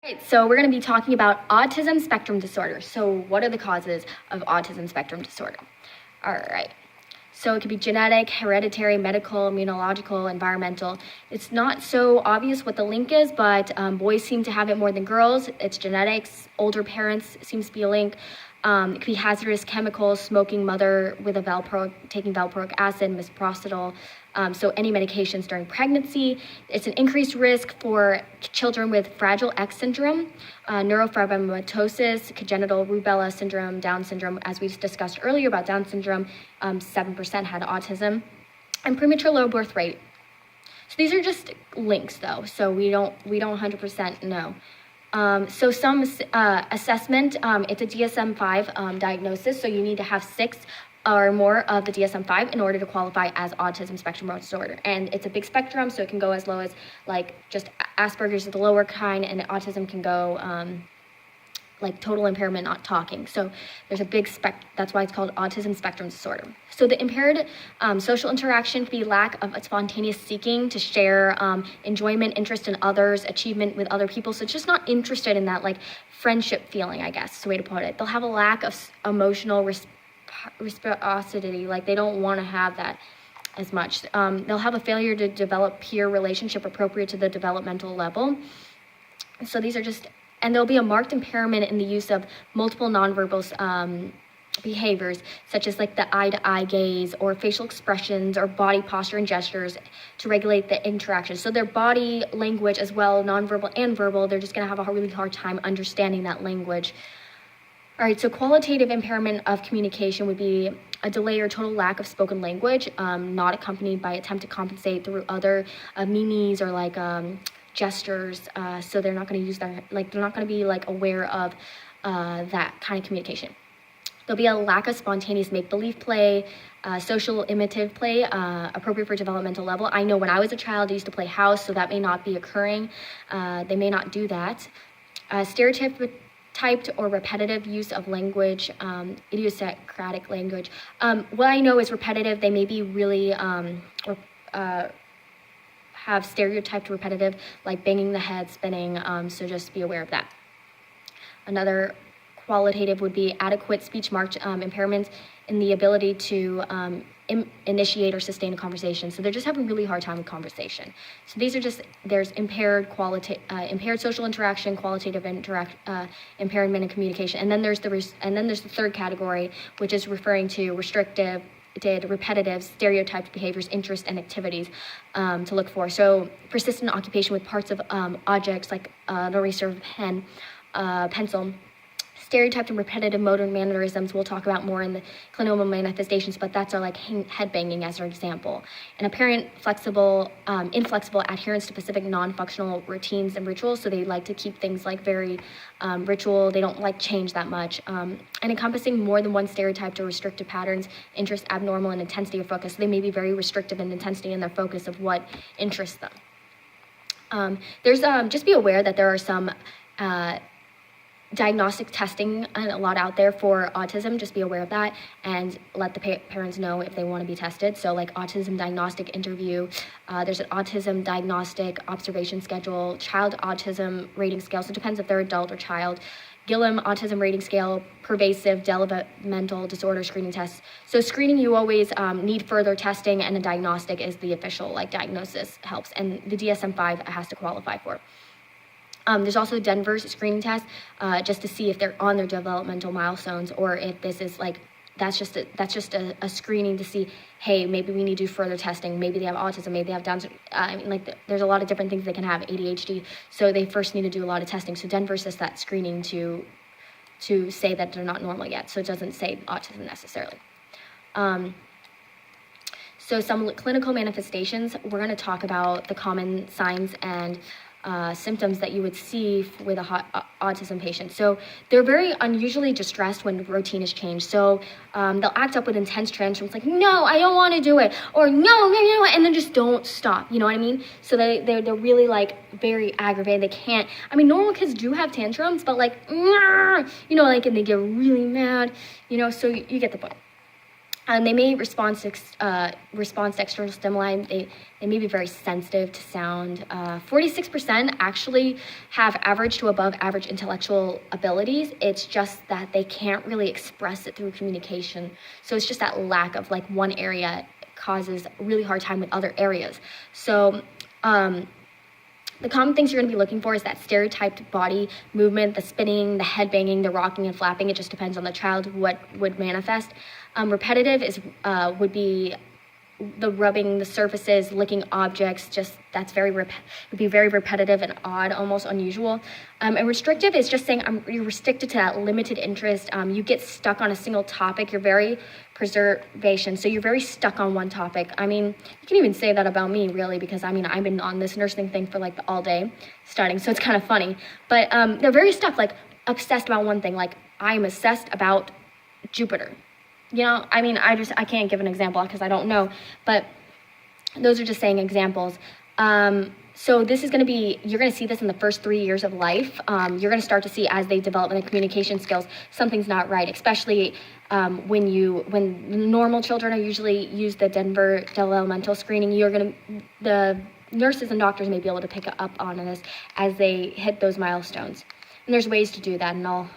Right, so we're going to be talking about autism spectrum disorder. So what are the causes of autism spectrum disorder? All right. So it could be genetic, hereditary, medical, immunological, environmental. It's not so obvious what the link is, but boys seem to have it more than girls. It's genetics. Older parents seems to be a link. It could be hazardous chemicals, smoking, mother with taking valproic acid, misoprostol. So any medications during pregnancy. It's an increased risk for children with Fragile X syndrome, neurofibromatosis, congenital rubella syndrome, Down syndrome. As we discussed earlier about Down syndrome, 7% had autism, and premature low birth rate. So these are just links, though. So we don't 100% know. So some assessment, it's a DSM-5 diagnosis, so you need to have 6 or more of the DSM-5 in order to qualify as autism spectrum disorder. And it's a big spectrum, so it can go as low as like just Asperger's is the lower kind, and autism can go like total impairment, not talking. So there's a big that's why it's called autism spectrum disorder. So the impaired social interaction could be lack of a spontaneous seeking to share, enjoyment, interest in others, achievement with other people. So it's just not interested in that like friendship feeling, I guess is the way to put it. They'll have a lack of emotional reciprocity, like they don't want to have that as much. They'll have a failure to develop peer relationship appropriate to the developmental level. So these are just, and there'll be a marked impairment in the use of multiple nonverbal behaviors, such as like the eye-to-eye gaze or facial expressions or body posture and gestures to regulate the interaction. So their body language as well, nonverbal and verbal, they're just going to have a really hard time understanding that language. All right, so qualitative impairment of communication would be a delay or total lack of spoken language, not accompanied by attempt to compensate through other memes or like gestures. So they're not going to use their, like they're not going to be like aware of that kind of communication. There'll be a lack of spontaneous make-believe play, social imitative play, appropriate for developmental level. I know when I was a child, I used to play house, so that may not be occurring. They may not do that. Stereotyped or repetitive use of language, idiosyncratic language. What I know is repetitive. They may be really have stereotyped repetitive, like banging the head, spinning, so just be aware of that. Another qualitative would be adequate speech marked impairments in the ability to initiate or sustain a conversation. So they're just having a really hard time with conversation. So these are just, there's impaired social interaction, qualitative impairment in communication, and then there's the third category, which is referring to restrictive, repetitive, stereotyped behaviors, interests, and activities to look for. So persistent occupation with parts of objects like an eraser, pen, pencil. Stereotyped and repetitive motor mannerisms we'll talk about more in the clinical manifestations, but that's our like head banging as our example. And apparent inflexible adherence to specific non-functional routines and rituals, so they like to keep things like very ritual, they don't like change that much. And encompassing more than one stereotyped or restrictive patterns, interest, abnormal, and intensity of focus. So they may be very restrictive in intensity in their focus of what interests them. There's just be aware that there are some diagnostic testing a lot out there for autism. Just be aware of that and let the parents know if they want to be tested. So like autism diagnostic interview, there's an autism diagnostic observation schedule, child autism rating scale, so it depends if they're adult or child, Gillam autism rating scale, pervasive developmental disorder screening tests. So screening, you always need further testing, and a diagnostic is the official like diagnosis helps, and the DSM-5 has to qualify for. There's also Denver's screening test, just to see if they're on their developmental milestones, or if this is like, that's just a screening to see, hey, maybe we need to do further testing. Maybe they have autism, maybe they have Down syndrome. I mean, like there's a lot of different things they can have, ADHD. So they first need to do a lot of testing. So Denver's just that screening to say that they're not normal yet. So it doesn't say autism necessarily. So some clinical manifestations, we're going to talk about the common signs and symptoms that you would see with a autism patient. So they're very unusually distressed when routine is changed. So they'll act up with intense tantrums like, no, I don't want to do it, or no, and then just don't stop, you know what I mean? So they're really like very aggravated. They can't, I mean, normal kids do have tantrums, but like, you know, like, and they get really mad, you know, so you get the point. They may respond to external stimuli. They may be very sensitive to sound. 46% actually have average to above average intellectual abilities. It's just that they can't really express it through communication. So it's just that lack of like one area causes a really hard time with other areas. So the common things you're going to be looking for is that stereotyped body movement, the spinning, the head banging, the rocking and flapping. It just depends on the child what would manifest. Repetitive would be the rubbing the surfaces, licking objects. Just that's would be very repetitive and odd, almost unusual. And restrictive is just saying you're restricted to that limited interest. You get stuck on a single topic. You're very preservation, so you're very stuck on one topic. I mean, you can even say that about me, really, because I mean I've been on this nursing thing for like all day studying, so it's kind of funny. But they're very stuck, like obsessed about one thing. Like I'm obsessed about Jupiter. You know, I mean, I can't give an example because I don't know, but those are just saying examples. So this is going to be, you're going to see this in the first 3 years of life. You're going to start to see as they develop their communication skills, something's not right, especially when normal children are usually use the Denver developmental screening. The nurses and doctors may be able to pick up on this as they hit those milestones. And there's ways to do that, and I'll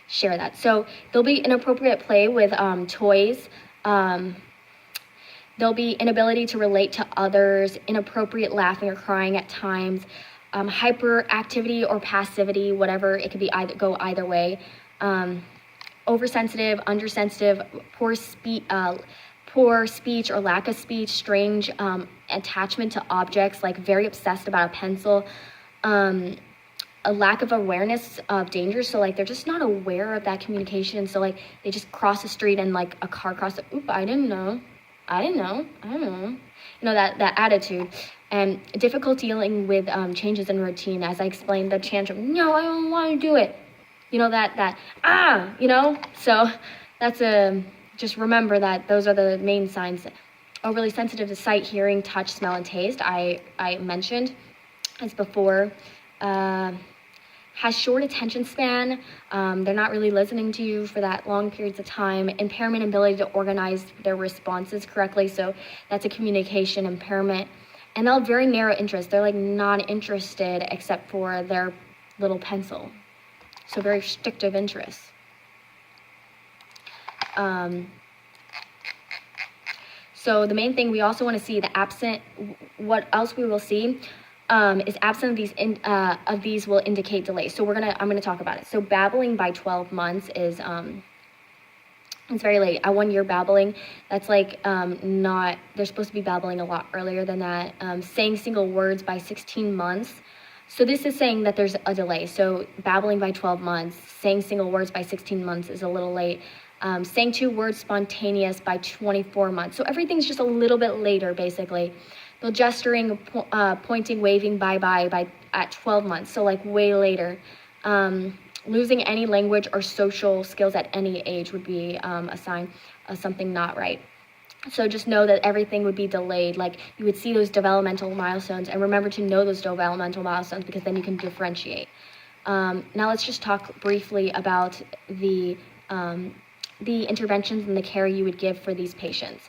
share that. So there'll be inappropriate play with toys. There'll be inability to relate to others, inappropriate laughing or crying at times, hyperactivity or passivity, whatever. It could be go either way. Oversensitive, undersensitive, poor speech or lack of speech, strange attachment to objects, like very obsessed about a pencil. A lack of awareness of danger, so like they're just not aware of that communication, so like they just cross the street and like a car crosses, I didn't know, you know, that attitude. And difficult dealing with changes in routine, as I explained, the tantrum, no, I don't want to do it, you know, you know. So that's just remember that those are the main signs. Overly sensitive to sight, hearing, touch, smell, and taste, I mentioned as before. Has short attention span. They're not really listening to you for that long periods of time. Impairment in ability to organize their responses correctly. So that's a communication impairment. And they'll have very narrow interest. They're like not interested except for their little pencil. So very restrictive interests. So the main thing we also want to see what else we will see is absent of these will indicate delay. So I'm gonna talk about it. So babbling by 12 months is it's very late. At 1 year babbling, that's like they're supposed to be babbling a lot earlier than that. Saying single words by 16 months. So this is saying that there's a delay. So babbling by 12 months, saying single words by 16 months is a little late. Saying 2 words spontaneous by 24 months. So everything's just a little bit later, basically. They'll gesturing, pointing, waving, bye-bye at 12 months, so like way later. Losing any language or social skills at any age would be a sign of something not right. So just know that everything would be delayed. Like you would see those developmental milestones, and remember to know those developmental milestones because then you can differentiate. Now let's just talk briefly about the interventions and the care you would give for these patients.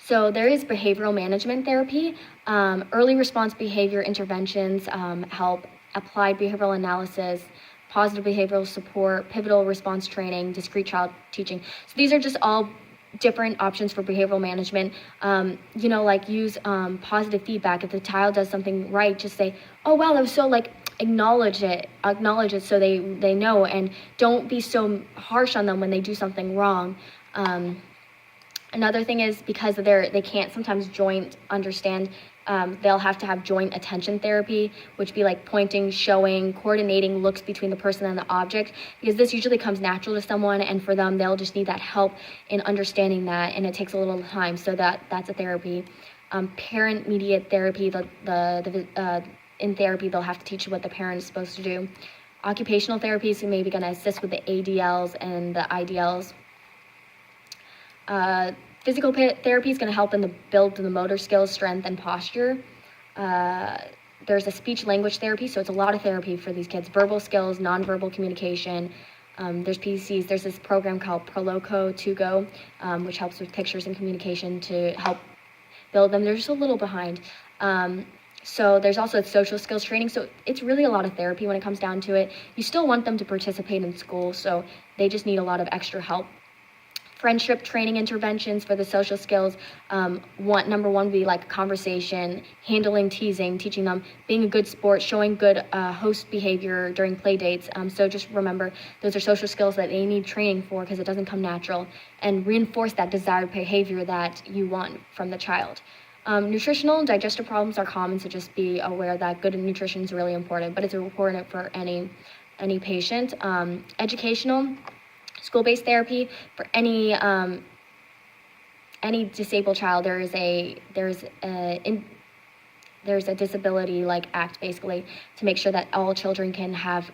So there is behavioral management therapy. Early response behavior interventions help. Applied behavioral analysis, positive behavioral support, pivotal response training, discrete child teaching. So these are just all different options for behavioral management. You know, like use positive feedback. If the child does something right, just say, oh wow, that was so, like, acknowledge it so they know, and don't be so harsh on them when they do something wrong. Another thing is because they can't sometimes joint understand, they'll have to have joint attention therapy, which be like pointing, showing, coordinating looks between the person and the object, because this usually comes natural to someone, and for them, they'll just need that help in understanding that, and it takes a little time, so that's a therapy. Parent-mediated therapy, in therapy, they'll have to teach you what the parent is supposed to do. Occupational therapies, who may be going to assist with the ADLs and the IDLs. Physical therapy is going to help in build the motor skills, strength, and posture. There's a speech language therapy, so it's a lot of therapy for these kids. Verbal skills, nonverbal communication, There's PCs. There's this program called Proloco to Go, which helps with pictures and communication to help build them. They're just a little behind. So there's also social skills training. So it's really a lot of therapy when it comes down to it. You still want them to participate in school, so they just need a lot of extra help. Friendship training interventions for the social skills. Number one would be like conversation, handling teasing, teaching them being a good sport, showing good host behavior during play dates. So just remember, those are social skills that they need training for because it doesn't come natural, and reinforce that desired behavior that you want from the child. Nutritional and digestive problems are common, so just be aware that good nutrition is really important, but it's important for any patient. Educational, school-based therapy for any disabled child. There's a disability act basically to make sure that all children can have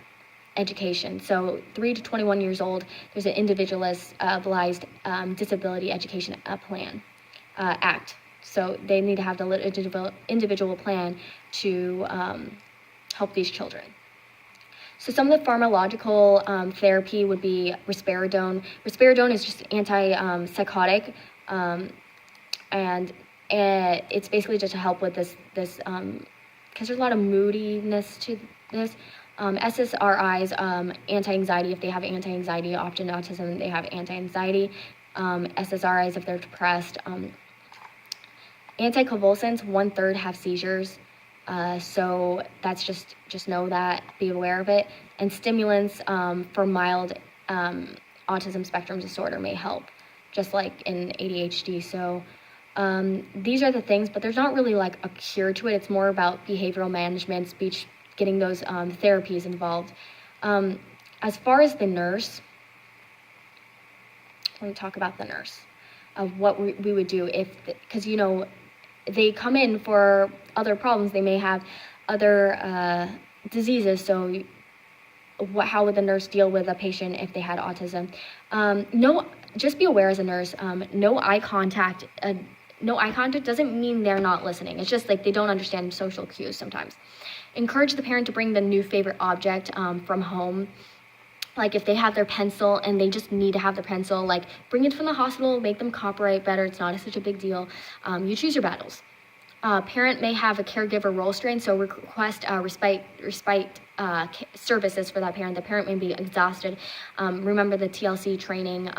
education. So 3 to 21 years old, there's an individualized disability education plan act. So they need to have the individual plan to help these children. So some of the pharmacological therapy would be risperidone. Risperidone is just anti-psychotic, and it's basically just to help with this because there's a lot of moodiness to this. SSRIs, anti-anxiety, if they have anti-anxiety, often autism, they have anti-anxiety. SSRIs if they're depressed. Anticonvulsants, 1/3 have seizures. So that's just know that, be aware of it. And stimulants for mild autism spectrum disorder may help, just like in ADHD. So these are the things, but there's not really a cure to it. It's more about behavioral management, speech, getting those therapies involved. As far as the nurse, let me talk about the nurse, of what we would do because they come in for other problems. They may have other diseases. So how would the nurse deal with a patient if they had autism? Just be aware as a nurse, no eye contact. No eye contact doesn't mean they're not listening. It's just they don't understand social cues sometimes. Encourage the parent to bring the new favorite object from home. If they have their pencil and they just need to have the pencil, bring it from the hospital, make them cooperate better. It's not such a big deal. You choose your battles. Parent may have a caregiver role strain, so request respite services for that parent. The parent may be exhausted. Remember the TLC training,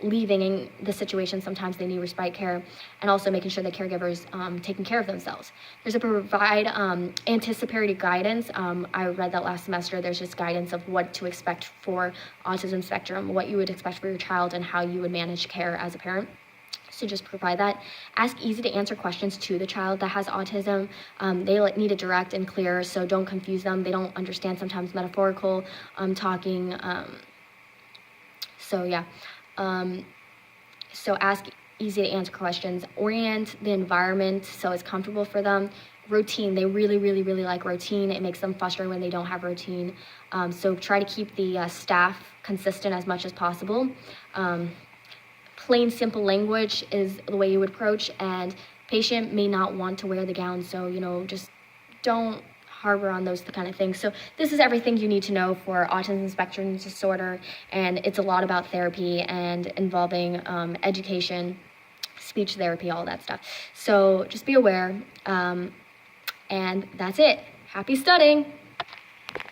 leaving the situation, sometimes they need respite care, and also making sure the caregiver's taking care of themselves. There's a provide anticipatory guidance. I read that last semester. There's just guidance of what to expect for autism spectrum, what you would expect for your child, and how you would manage care as a parent. So just provide that. Ask easy to answer questions to the child that has autism. They need it direct and clear, so don't confuse them. They don't understand sometimes metaphorical talking. So yeah. So ask easy to answer questions. Orient the environment so it's comfortable for them. Routine, they really, really, really like routine. It makes them frustrated when they don't have routine. So try to keep the staff consistent as much as possible. Plain, simple language is the way you would approach, and patient may not want to wear the gown, so just don't harbor on those kind of things. So this is everything you need to know for autism spectrum disorder, and it's a lot about therapy and involving education, speech therapy, all that stuff. So just be aware, and that's it. Happy studying!